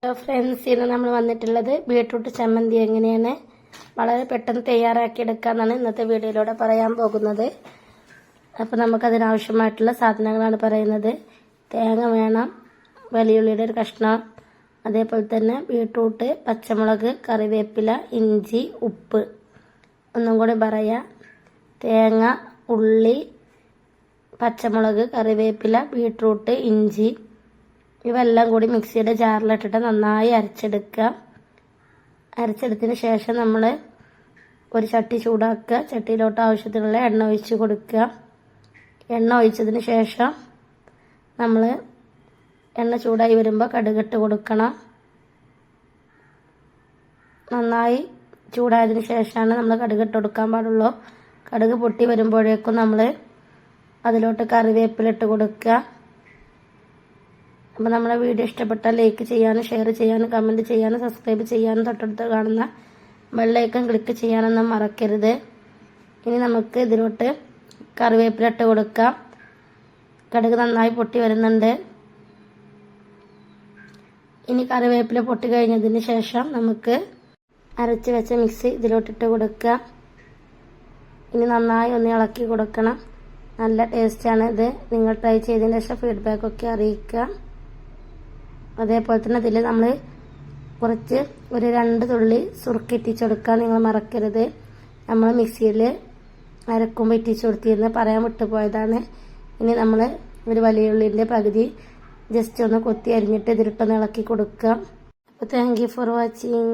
Friends, ഇന്ന് നമ്മൾ വന്നിട്ടുള്ളത് ബീട്രൂട്ട് ചമ്മന്തി എങ്ങനെയാണ് വളരെ പെട്ടെന്ന് തയ്യാറാക്കി എടുക്കാമെന്നാണ് ഇന്നത്തെ വീഡിയോയിലൂടെ പറയാൻ പോകുന്നത്. അപ്പോൾ നമുക്കതിനാവശ്യമായിട്ടുള്ള സാധനങ്ങളാണ് പറയുന്നത്. തേങ്ങ വേണം, വലിയുള്ളിയുടെ ഒരു കഷ്ണം, അതേപോലെ തന്നെ ബീട്രൂട്ട്, പച്ചമുളക്, കറിവേപ്പില, ഇഞ്ചി, ഉപ്പ്. ഒന്നും കൂടി പറയാം: തേങ്ങ, ഉള്ളി, പച്ചമുളക്, കറിവേപ്പില, ബീട്രൂട്ട്, ഇഞ്ചി, ഇവെല്ലാം കൂടി മിക്സിയുടെ ജാറിലിട്ടിട്ട് നന്നായി അരച്ചെടുക്കുക. അരച്ചെടുത്തതിന് ശേഷം നമ്മൾ ഒരു ചട്ടി ചൂടാക്കുക. ചട്ടിയിലോട്ട് ആവശ്യത്തിനുള്ള എണ്ണ ഒഴിച്ച് കൊടുക്കുക. എണ്ണ ഒഴിച്ചതിന് ശേഷം നമ്മൾ എണ്ണ ചൂടായി വരുമ്പോൾ കടുകിട്ട് കൊടുക്കണം. നന്നായി ചൂടായതിന് ശേഷമാണ് നമ്മൾ കടുകിട്ട് കൊടുക്കാൻ പാടുള്ളൂ. കടുക് പൊട്ടി വരുമ്പോഴേക്കും നമ്മൾ അതിലോട്ട് കറിവേപ്പില ഇട്ട് കൊടുക്കുക. അപ്പോൾ നമ്മുടെ വീഡിയോ ഇഷ്ടപ്പെട്ടാൽ ലൈക്ക് ചെയ്യാനും ഷെയർ ചെയ്യാനും കമൻറ്റ് ചെയ്യാനും സബ്സ്ക്രൈബ് ചെയ്യാനും തൊട്ടടുത്ത് കാണുന്ന ബെല്ലൈക്കൺ ക്ലിക്ക് ചെയ്യാനൊന്നും മറക്കരുത്. ഇനി നമുക്ക് ഇതിലോട്ട് കറിവേപ്പില ഇട്ട് കൊടുക്കാം. കടുക് നന്നായി പൊട്ടി വരുന്നുണ്ട്. ഇനി കറിവേപ്പില പൊട്ടി കഴിഞ്ഞതിന് ശേഷം നമുക്ക് അരച്ച് വെച്ച മിക്സി ഇതിലോട്ടിട്ട് കൊടുക്കുക. ഇനി നന്നായി ഒന്ന് ഇളക്കി കൊടുക്കണം. നല്ല ടേസ്റ്റാണ് ഇത്. നിങ്ങൾ ട്രൈ ചെയ്തതിന് ശേഷം ഫീഡ്ബാക്കൊക്കെ അറിയിക്കുക. അതേപോലെ തന്നെ ഇതിൽ നമ്മൾ കുറച്ച് ഒരു 2 തുള്ളി സുറുക്ക് ഇറ്റിച്ച് കൊടുക്കുക. നിങ്ങൾ മറക്കരുത്. നമ്മൾ മിക്സിയിൽ അരക്കുമ്പോൾ ഇറ്റിച്ച് കൊടുത്തിരുന്ന് പറയാൻ വിട്ടുപോയതാണ്. ഇനി നമ്മൾ ഒരു വലിയ ഉള്ളിൻ്റെ പകുതി ജസ്റ്റ് ഒന്ന് കൊത്തി അരിഞ്ഞിട്ട് ഇതിലിട്ടൊന്ന് ഇളക്കി കൊടുക്കുക. അപ്പോൾ താങ്ക് യു ഫോർ വാച്ചിങ്.